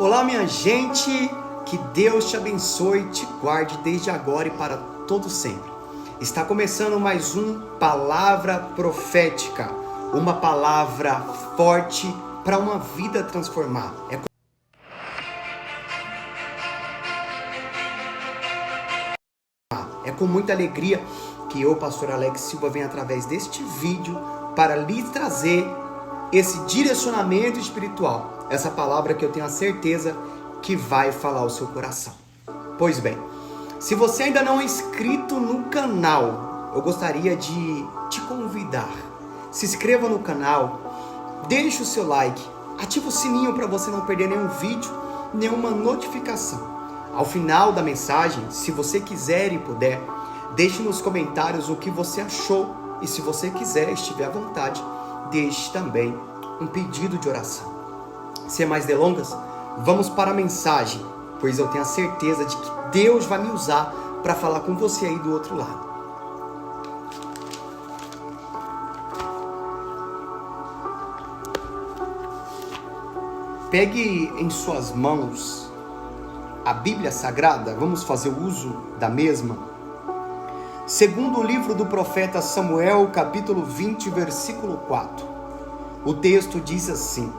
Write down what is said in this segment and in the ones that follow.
Olá, minha gente, que Deus te abençoe e te guarde desde agora e para todo sempre. Está começando mais um Palavra Profética, uma palavra forte para uma vida transformada. É com muita alegria que eu, pastor Alex Silva, venho através deste vídeo para lhe trazer esse direcionamento espiritual, essa palavra que eu tenho a certeza que vai falar ao seu coração. Pois bem, se você ainda não é inscrito no canal, eu gostaria de te convidar. Se inscreva no canal, deixe o seu like, ative o sininho para você não perder nenhum vídeo, nenhuma notificação. Ao final da mensagem, se você quiser e puder, deixe nos comentários o que você achou e se você quiser, estiver à vontade, deixe também um pedido de oração. Sem mais delongas, vamos para a mensagem, pois eu tenho a certeza de que Deus vai me usar para falar com você aí do outro lado. Pegue em suas mãos a Bíblia Sagrada, vamos fazer uso da mesma. Segundo o livro do profeta Samuel, capítulo 20, versículo 4. O texto diz assim: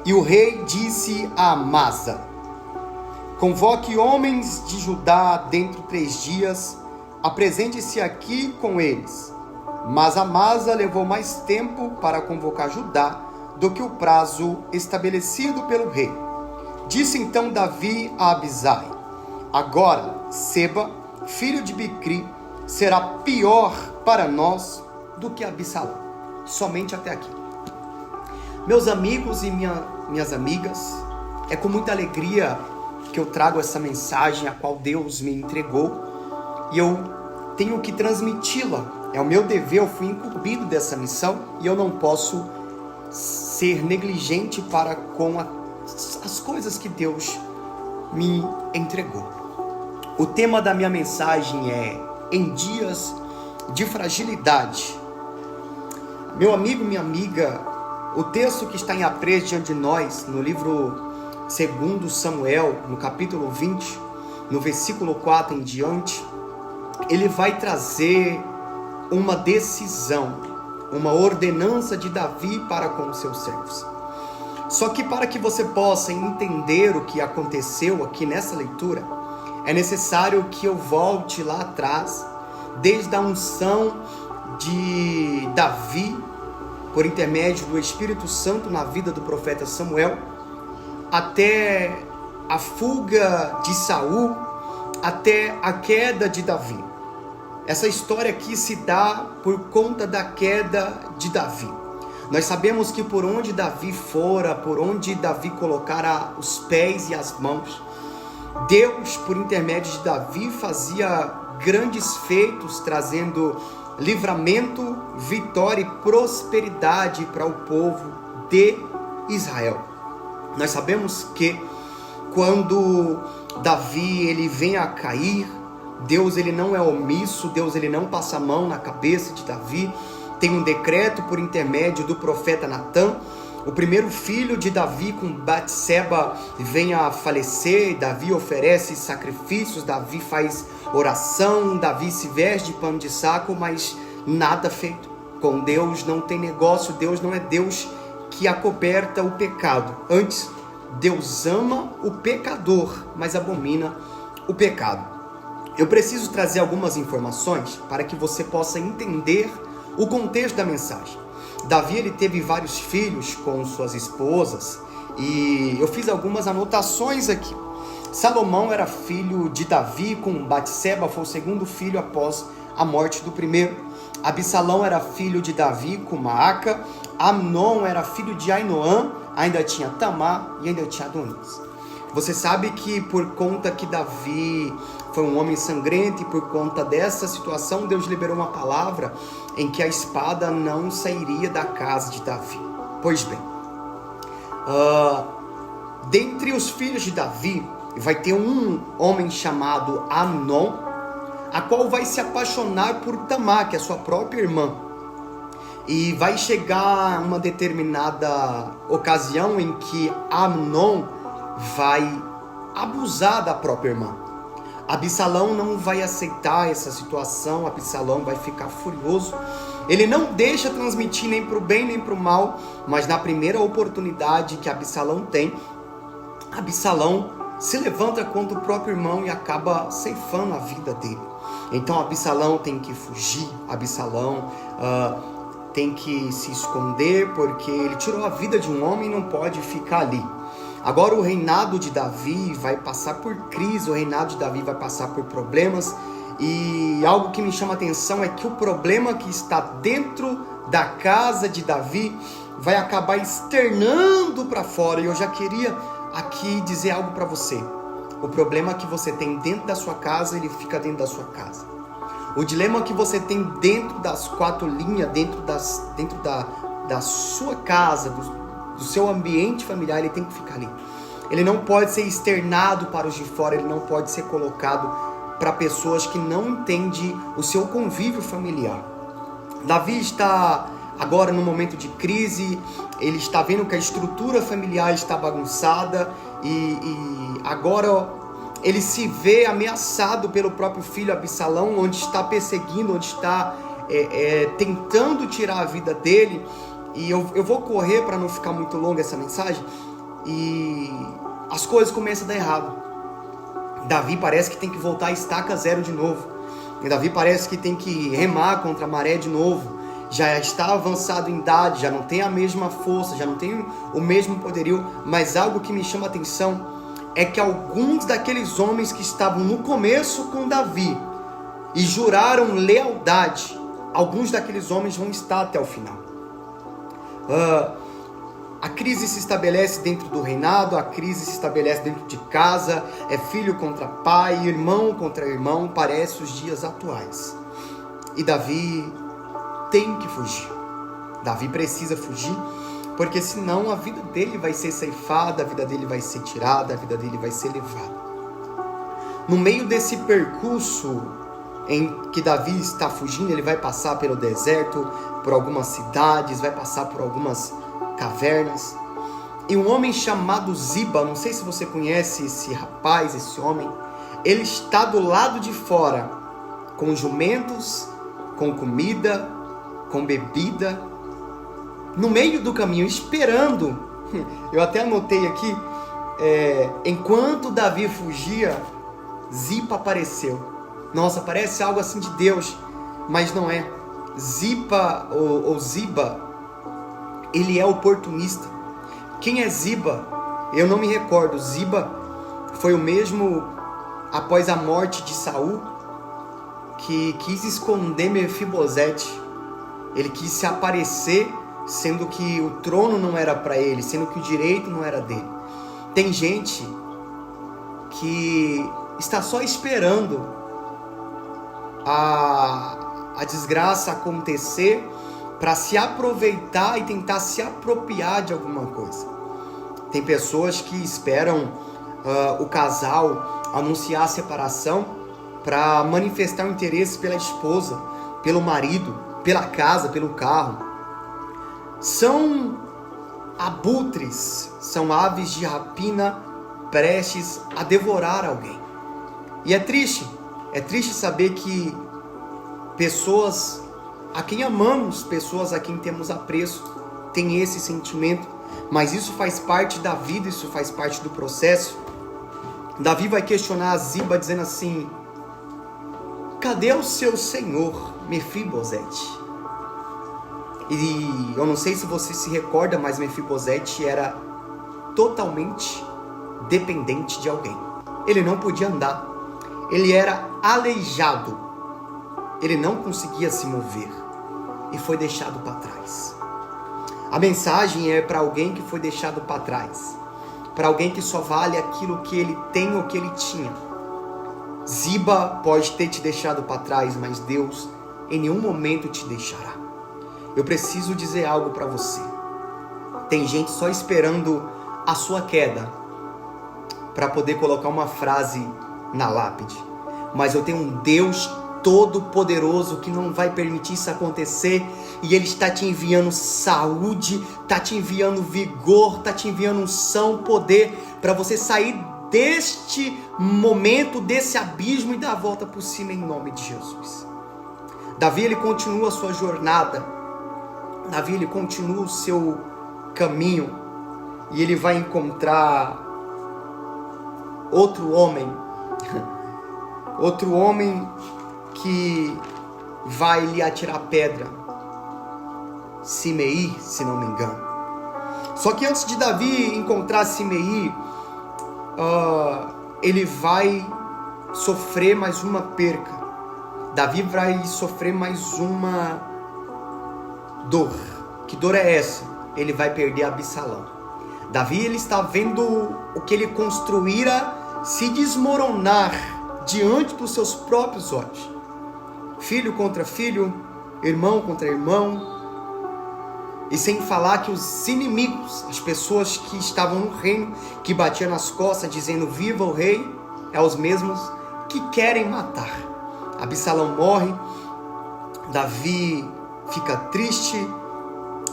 E o rei disse a Amasa: Convoque homens de Judá dentro de 3 dias, apresente-se aqui com eles. Mas Amasa levou mais tempo para convocar Judá do que o prazo estabelecido pelo rei. Disse então Davi a Abisai: Agora, Seba, filho de Bicri, será pior para nós do que Absalão. Somente até aqui. Meus amigos e minhas amigas, é com muita alegria que eu trago essa mensagem a qual Deus me entregou e eu tenho que transmiti-la. É o meu dever, eu fui incumbido dessa missão e eu não posso ser negligente para com as coisas que Deus me entregou. O tema da minha mensagem é Em Dias de Fragilidade. Meu amigo, minha amiga, o texto que está em apreço diante de nós, no livro 2 Samuel, no capítulo 20, no versículo 4 em diante, ele vai trazer uma decisão, uma ordenança de Davi para com os seus servos. Só que para que você possa entender o que aconteceu aqui nessa leitura, é necessário que eu volte lá atrás, desde a unção de Davi, por intermédio do Espírito Santo na vida do profeta Samuel, até a fuga de Saul, até a queda de Davi. Essa história aqui se dá por conta da queda de Davi. Nós sabemos que por onde Davi fora, por onde Davi colocara os pés e as mãos, Deus, por intermédio de Davi, fazia grandes feitos, trazendo livramento, vitória e prosperidade para o povo de Israel. Nós sabemos que quando Davi ele vem a cair, Deus ele não é omisso, Deus ele não passa a mão na cabeça de Davi. Tem um decreto por intermédio do profeta Natã. O primeiro filho de Davi com Batseba vem a falecer, Davi oferece sacrifícios, Davi faz oração, Davi se veste de pano de saco, mas nada feito. Com Deus não tem negócio, Deus não é Deus que acoberta o pecado. Antes, Deus ama o pecador, mas abomina o pecado. Eu preciso trazer algumas informações para que você possa entender o contexto da mensagem. Davi ele teve vários filhos com suas esposas e eu fiz algumas anotações aqui. Salomão era filho de Davi com Batseba, foi o segundo filho após a morte do primeiro. Absalão era filho de Davi com Maaca. Amnon era filho de Ainoã, ainda tinha Tamar e ainda tinha Adonias. Você sabe que por conta que Davi foi um homem sangrento e por conta dessa situação, Deus liberou uma palavra em que a espada não sairia da casa de Davi. Pois bem, dentre os filhos de Davi, vai ter um homem chamado Amnon, a qual vai se apaixonar por Tamar, que é sua própria irmã. E vai chegar uma determinada ocasião em que Amnon vai abusar da própria irmã. Absalão não vai aceitar essa situação, Absalão vai ficar furioso. Ele não deixa transmitir nem para o bem nem para o mal, mas na primeira oportunidade que Absalão tem, Absalão se levanta contra o próprio irmão e acaba ceifando a vida dele. Então Absalão tem que fugir, Absalão tem que se esconder, porque ele tirou a vida de um homem e não pode ficar ali. Agora o reinado de Davi vai passar por crise, o reinado de Davi vai passar por problemas, e algo que me chama a atenção é que o problema que está dentro da casa de Davi vai acabar externando para fora. E eu já queria aqui dizer algo para você. O problema que você tem dentro da sua casa, ele fica dentro da sua casa. O dilema que você tem dentro das quatro linhas, dentro da sua casa, do seu ambiente familiar, ele tem que ficar ali. Ele não pode ser externado para os de fora, ele não pode ser colocado para pessoas que não entendem o seu convívio familiar. Davi está agora num momento de crise, ele está vendo que a estrutura familiar está bagunçada e agora ele se vê ameaçado pelo próprio filho Absalão, onde está perseguindo, onde está tentando tirar a vida dele. E eu vou correr para não ficar muito longa essa mensagem. E as coisas começam a dar errado. Davi parece que tem que voltar a estaca zero de novo. E Davi parece que tem que remar contra a maré de novo. Já está avançado em idade, já não tem a mesma força, já não tem o mesmo poderio. Mas algo que me chama a atenção é que alguns daqueles homens que estavam no começo com Davi e juraram lealdade, alguns daqueles homens vão estar até o final. A crise se estabelece dentro do reinado, a crise se estabelece dentro de casa, é filho contra pai, irmão contra irmão, parece os dias atuais. E Davi tem que fugir. Davi precisa fugir, porque senão a vida dele vai ser ceifada, a vida dele vai ser tirada, a vida dele vai ser levada. No meio desse percurso em que Davi está fugindo, ele vai passar pelo deserto, por algumas cidades, vai passar por algumas cavernas. E um homem chamado Ziba, não sei se você conhece esse rapaz, esse homem, ele está do lado de fora, com jumentos, com comida, com bebida, no meio do caminho, esperando. Eu até anotei aqui, enquanto Davi fugia, Ziba apareceu. Nossa, parece algo assim de Deus, mas não é. Ziba, ele é oportunista. Quem é Ziba? Eu não me recordo. Ziba foi o mesmo após a morte de Saul que quis esconder Mefibosete. Ele quis se aparecer, sendo que o trono não era para ele, sendo que o direito não era dele. Tem gente que está só esperando a desgraça acontecer para se aproveitar e tentar se apropriar de alguma coisa. Tem pessoas que esperam o casal anunciar a separação para manifestar o interesse pela esposa, pelo marido, pela casa, pelo carro. São abutres, são aves de rapina prestes a devorar alguém. E é triste saber que pessoas a quem amamos, pessoas a quem temos apreço, têm esse sentimento, mas isso faz parte da vida, isso faz parte do processo. Davi vai questionar Ziba dizendo assim: cadê o seu senhor, Mefibosete? E eu não sei se você se recorda, mas Mefibosete era totalmente dependente de alguém. Ele não podia andar, ele era aleijado, ele não conseguia se mover e foi deixado para trás. A mensagem é para alguém que foi deixado para trás, para alguém que só vale aquilo que ele tem ou que ele tinha. Ziba pode ter te deixado para trás, mas Deus em nenhum momento te deixará. Eu preciso dizer algo para você. Tem gente só esperando a sua queda para poder colocar uma frase na lápide. Mas eu tenho um Deus Todo-Poderoso que não vai permitir isso acontecer, e Ele está te enviando saúde, está te enviando vigor, está te enviando unção, poder, para você sair deste momento, desse abismo e dar a volta por cima em nome de Jesus. Davi, ele continua a sua jornada, Davi, ele continua o seu caminho, e ele vai encontrar outro homem que vai lhe atirar pedra, Simei, se não me engano. Só que antes de Davi encontrar Simei, ele vai sofrer mais uma perca. Davi vai sofrer mais uma dor. Que dor é essa? Ele vai perder Absalão. Davi, ele está vendo o que ele construíra se desmoronar diante dos seus próprios olhos. Filho contra filho, irmão contra irmão, e sem falar que os inimigos, as pessoas que estavam no reino, que batiam nas costas dizendo viva o rei, é os mesmos que querem matar. Absalão morre, Davi fica triste,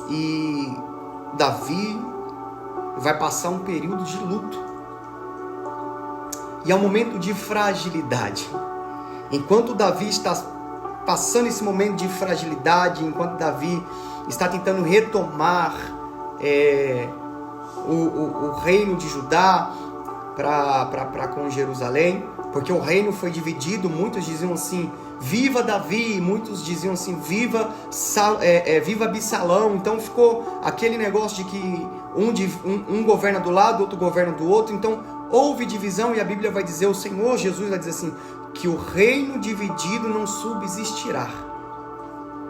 e Davi vai passar um período de luto. E é um momento de fragilidade. Enquanto Davi está passando esse momento de fragilidade, enquanto Davi está tentando retomar o reino de Judá para com Jerusalém, porque o reino foi dividido. Muitos diziam assim, viva Davi, muitos diziam assim, viva Absalão. Então ficou aquele negócio de que um governa do lado, outro governa do outro. Então houve divisão, e a Bíblia vai dizer, o Senhor Jesus vai dizer assim, que o reino dividido não subsistirá.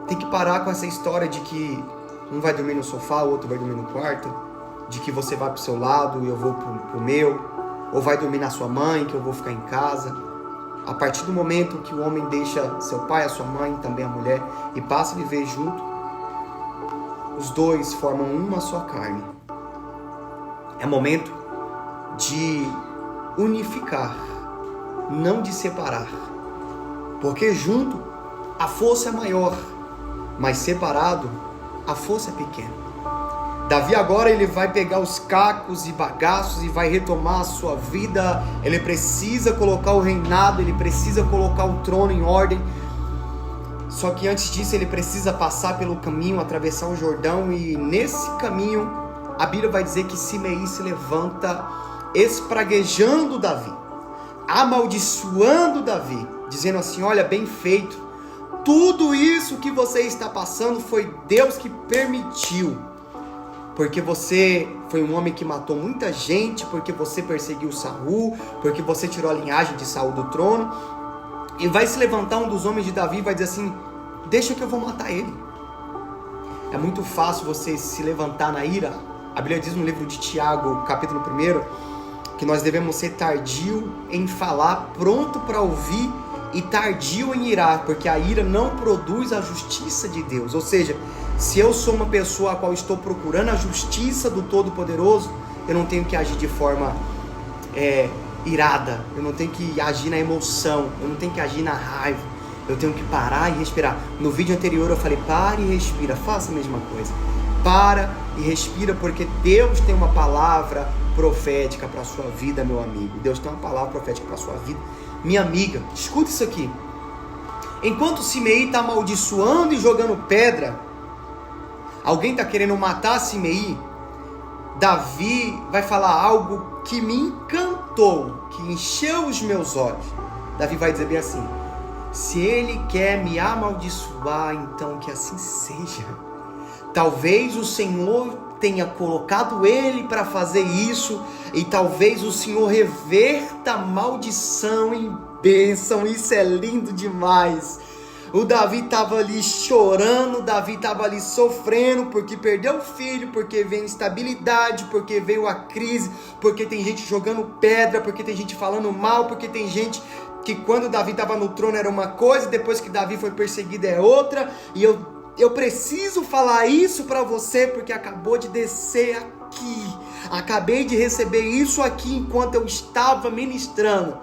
Tem que parar com essa história de que um vai dormir no sofá, o outro vai dormir no quarto, de que você vai pro seu lado e eu vou pro meu, ou vai dormir na sua mãe, que eu vou ficar em casa. A partir do momento que o homem deixa seu pai, a sua mãe, também a mulher, e passa a viver junto, os dois formam uma só carne. É momento de unificar, não de separar, porque junto a força é maior, mas separado a força é pequena. Davi agora ele vai pegar os cacos e bagaços e vai retomar a sua vida. Ele precisa colocar o reinado, ele precisa colocar o trono em ordem. Só que antes disso ele precisa passar pelo caminho, atravessar o Jordão, e nesse caminho a Bíblia vai dizer que Simei se levanta espraguejando Davi, amaldiçoando Davi, dizendo assim, olha, bem feito, tudo isso que você está passando foi Deus que permitiu, porque você foi um homem que matou muita gente, porque você perseguiu Saul, porque você tirou a linhagem de Saul do trono. E vai se levantar um dos homens de Davi e vai dizer assim, deixa que eu vou matar ele. É muito fácil você se levantar na ira. A Bíblia diz no livro de Tiago, capítulo 1, que nós devemos ser tardio em falar, pronto para ouvir e tardio em irar, porque a ira não produz a justiça de Deus. Ou seja, se eu sou uma pessoa a qual estou procurando a justiça do Todo-Poderoso, eu não tenho que agir de forma irada, eu não tenho que agir na emoção, eu não tenho que agir na raiva, eu tenho que parar e respirar. No vídeo anterior eu falei, pare e respira, faça a mesma coisa. Para e respira, porque Deus tem uma palavra profética para a sua vida, meu amigo. Deus tem uma palavra profética para a sua vida, minha amiga. Escuta isso aqui. Enquanto Simei está amaldiçoando e jogando pedra, alguém está querendo matar Simei, Davi vai falar algo que me encantou, que encheu os meus olhos. Davi vai dizer bem assim, se ele quer me amaldiçoar, então que assim seja. Talvez o Senhor tenha colocado ele para fazer isso, e talvez o Senhor reverta a maldição em bênção. Isso é lindo demais. O Davi estava ali chorando, Davi estava ali sofrendo, porque perdeu o filho, porque veio instabilidade, porque veio a crise, porque tem gente jogando pedra, porque tem gente falando mal, porque tem gente que quando Davi estava no trono era uma coisa, depois que Davi foi perseguido é outra. E eu preciso falar isso para você, porque acabou de descer aqui, acabei de receber isso aqui enquanto eu estava ministrando.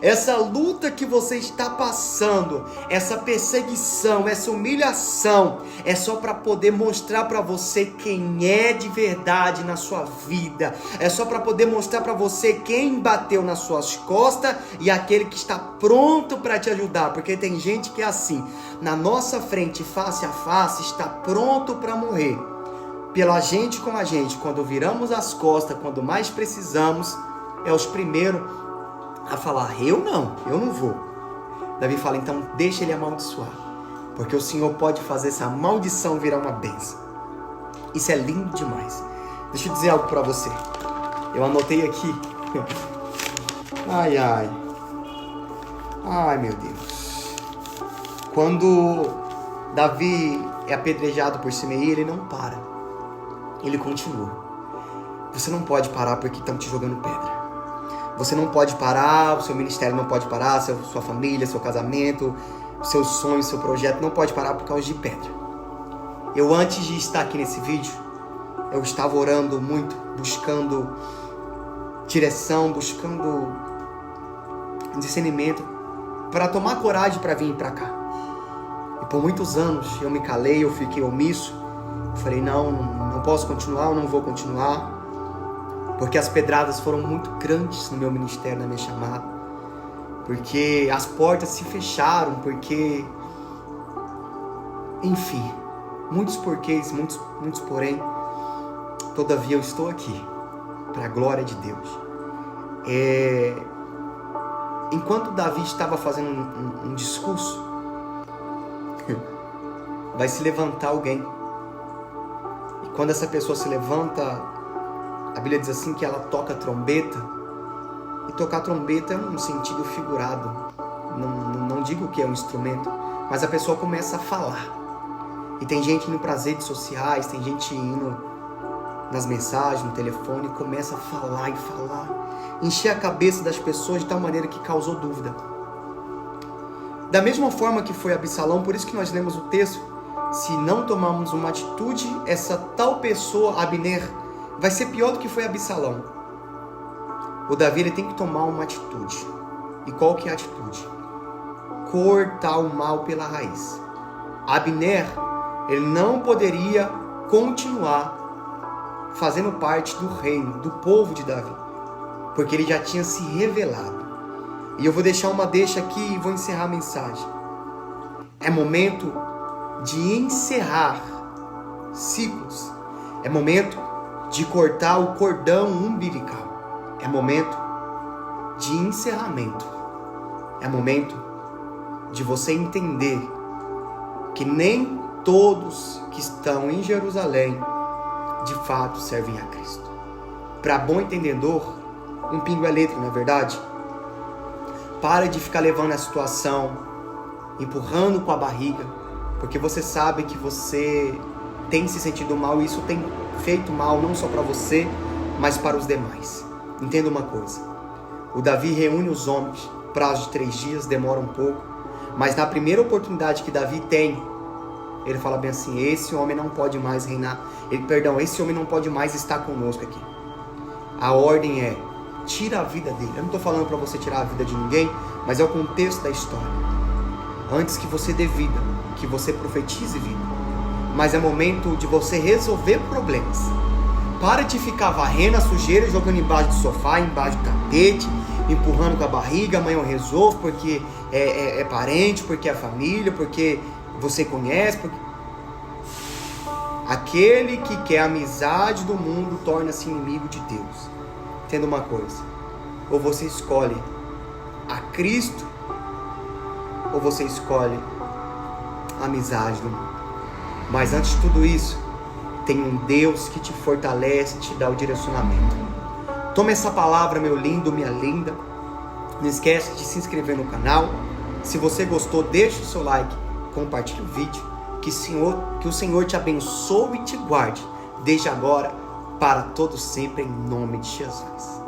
essa luta que você está passando, essa perseguição, essa humilhação, é só para poder mostrar para você quem é de verdade na sua vida. É só para poder mostrar para você quem bateu nas suas costas e aquele que está pronto para te ajudar. Porque tem gente que é assim, na nossa frente, face a face, está pronto para morrer pela gente com a gente. Quando viramos as costas, quando mais precisamos, é os primeiros a falar: eu não vou. Davi fala: então deixa ele amaldiçoar, porque o Senhor pode fazer essa maldição virar uma bênção. Isso é lindo demais. Deixa eu dizer algo para você. Eu anotei aqui. Ai meu Deus. Quando Davi é apedrejado por Simei, ele não para, ele continua. Você não pode parar porque estão te jogando pedra. Você não pode parar, o seu ministério não pode parar, sua família, seu casamento, seus sonhos, seu projeto não pode parar por causa de pedra. Eu, antes de estar aqui nesse vídeo, eu estava orando muito, buscando direção, buscando discernimento para tomar coragem para vir para cá. E por muitos anos eu me calei, eu fiquei omisso. Eu falei: não posso continuar, eu não vou continuar. Porque as pedradas foram muito grandes no meu ministério, na minha chamada. Porque as portas se fecharam, porque... enfim, muitos porquês, muitos porém. Todavia eu estou aqui, para a glória de Deus. Enquanto Davi estava fazendo um discurso, vai se levantar alguém. E quando essa pessoa se levanta, a Bíblia diz assim que ela toca trombeta. E tocar trombeta é um sentido figurado. Não digo que é um instrumento, mas a pessoa começa a falar. E tem gente indo para as redes sociais, tem gente indo nas mensagens, no telefone, e começa a falar e falar. Encher a cabeça das pessoas de tal maneira que causou dúvida. Da mesma forma que foi Absalão, por isso que nós lemos o texto, se não tomarmos uma atitude, essa tal pessoa, Abner, vai ser pior do que foi Absalão. O Davi, ele tem que tomar uma atitude. E qual que é a atitude? Cortar o mal pela raiz. Abner, ele não poderia continuar fazendo parte do reino, do povo de Davi, porque ele já tinha se revelado. E eu vou deixar uma deixa aqui e vou encerrar a mensagem. É momento de encerrar ciclos. É momento de cortar o cordão umbilical. É momento de encerramento. É momento de você entender que nem todos que estão em Jerusalém de fato servem a Cristo. Para bom entendedor, um pingo é letra, não é verdade? Para de ficar levando a situação, empurrando com a barriga, porque você sabe que você tem se sentido mal e isso tem feito mal não só para você, mas para os demais. Entenda uma coisa: o Davi reúne os homens, prazo de 3 dias, demora um pouco, mas na primeira oportunidade que Davi tem, ele fala bem assim: esse homem não pode mais reinar, esse homem não pode mais estar conosco aqui. A ordem é: tira a vida dele. Eu não estou falando para você tirar a vida de ninguém, mas é o contexto da história. Antes que você dê vida, que você profetize vida. Mas é momento de você resolver problemas. Para de ficar varrendo a sujeira, jogando embaixo do sofá, embaixo do tapete, empurrando com a barriga. Amanhã eu resolvo porque é parente, porque é família, porque você conhece. Aquele que quer a amizade do mundo torna-se inimigo de Deus. Entenda uma coisa: ou você escolhe a Cristo, ou você escolhe a amizade do mundo. Mas antes de tudo isso, tem um Deus que te fortalece, te dá o direcionamento. Toma essa palavra, meu lindo, minha linda. Não esquece de se inscrever no canal. Se você gostou, deixa o seu like, compartilhe o vídeo. Que o Senhor te abençoe e te guarde, desde agora, para todo sempre, em nome de Jesus.